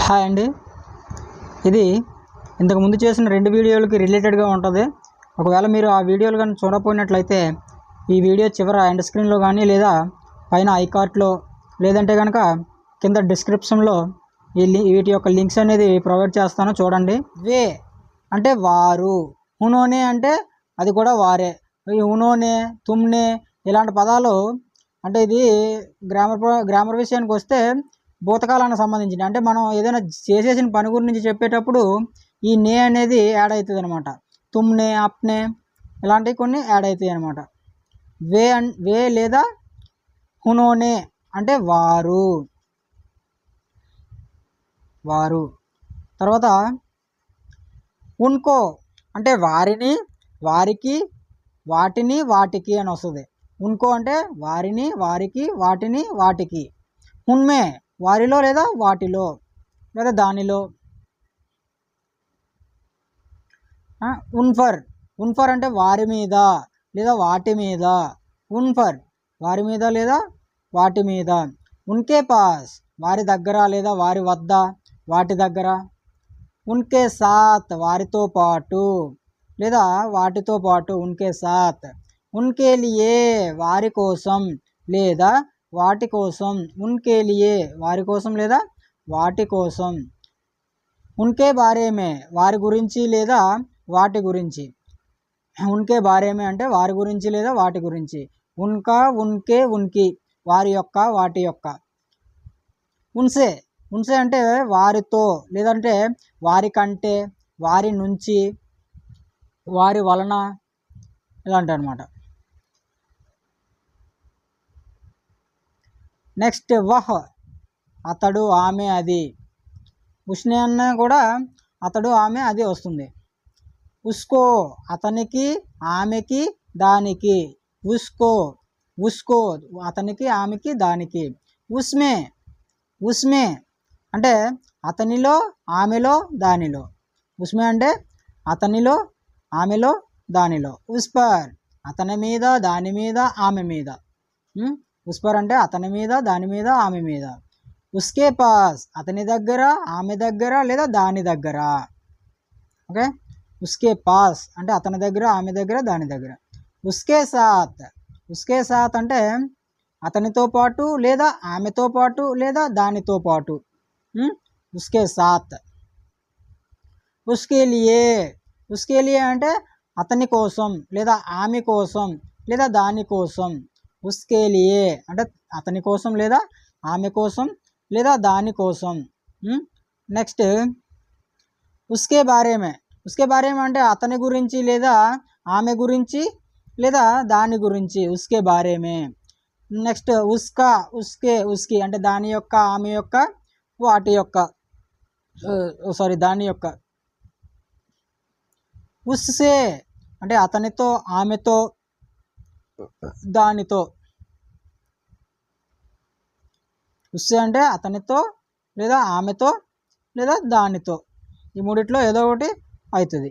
Hi అండి. ఇది ఇంతకుముందు చేసిన 2 వీడియోలకి రిలేటెడ్గా ఉంటుంది. ఒకవేళ మీరు ఆ వీడియోలు కానీ చూడకపోయినట్లయితే ఈ వీడియో చివర ఎండ్ స్క్రీన్లో కానీ లేదా పైన ఐకార్ట్లో లేదంటే కనుక కింద డిస్క్రిప్షన్లో వీటి యొక్క లింక్స్ అనేది ప్రొవైడ్ చేస్తాను, చూడండి. వే అంటే వారు, ఉనోనే అంటే అది కూడా వారే. ఈ ఉనోనే, తుమ్నే ఇలాంటి పదాలు అంటే ఇది గ్రామర్ విషయానికి వస్తే భూతకాలానికి సంబంధించింది. అంటే మనం ఏదైనా చేసేసిన పని గురించి చెప్పేటప్పుడు ఈ నే అనేది యాడ్ అవుతుంది అనమాట. తుమ్నే, అప్నే ఇలాంటివి కొన్ని యాడ్ అవుతాయి అనమాట. వే లేదా హునోనే అంటే వారు. తర్వాత ఉన్కో అంటే వారిని, వారికి, వాటిని, వాటికి అని వస్తుంది. ఉన్కో అంటే వారిని, వారికి, వాటిని, వాటికి. ఉన్మే వారిలో లేదా వాటిలో లేదా దానిలో. ఉన్ఫర్ అంటే వారి మీద లేదా వాటి మీద. ఉన్ఫర్ వారి మీద లేదా వాటి మీద. ఉన్కే పాస్ వారి దగ్గర లేదా వారి వద్ద, వాటి దగ్గర. ఉన్కే సాత్ వారితో పాటు లేదా వాటితో పాటు. ఉన్కే సాత్. ఉన్కే లియే వారి కోసం లేదా వాటి కోసం. ఉన్కే లియే వారి కోసం లేదా వాటి కోసం. ఉన్కే బారేమే వారి గురించి లేదా వాటి గురించి. ఉన్కే బారేమే అంటే వారి గురించి లేదా వాటి గురించి. ఉన్కా, ఉన్కే, ఉన్కి వారి యొక్క, వాటి యొక్క. ఉన్సే అంటే వారితో లేదంటే వారి కంటే, వారి నుంచి, వారి వలన ఇలాంటి అనమాట. నెక్స్ట్ వహ్ అతడు, ఆమె, అది. ఉష్నే అన్న కూడా అతడు, ఆమె, అది వస్తుంది. ఉస్కో అతనికి, ఆమెకి, దానికి. ఉస్కో అతనికి, ఆమెకి, దానికి. ఉస్మే అంటే అతనిలో, ఆమెలో, దానిలో. ఉస్మే అంటే అతనిలో, ఆమెలో, దానిలో. ఉస్పర్ అతని మీద, దాని మీద, ఆమె మీద. ఉస్పర్ అంటే అతని మీద, దాని మీద, ఆమె మీద. ఉస్కే పాస్ అతని దగ్గర, ఆమె దగ్గర లేదా దాని దగ్గర. ఓకే. ఉస్కే పాస్ అంటే అతని దగ్గర, ఆమె దగ్గర, దాని దగ్గర. ఉస్కే సాత్ అంటే అతనితో పాటు లేదా ఆమెతో పాటు లేదా దానితో పాటు. ఉస్కే సాత్. ఉస్కే లియే అంటే అతని కోసం లేదా ఆమె కోసం లేదా దాని కోసం. ఉస్కే లియే అంటే అతని కోసం లేదా ఆమె కోసం లేదా దాని కోసం. నెక్స్ట్ ఉస్కే బారేమే అంటే అతని గురించి లేదా ఆమె గురించి లేదా దాని గురించి. ఉస్కే బారేమే. నెక్స్ట్ ఉస్కా, ఉస్కి అంటే దాని యొక్క, ఆమె యొక్క, వాటి యొక్క, దాని యొక్క. ఉస్సే అంటే అతనితో, ఆమెతో, దానితో. ఉస్సే అంటే అతనితో లేదా ఆమెతో లేదా దానితో. ఈ మూడిట్లో ఏదో ఒకటి అవుతుంది.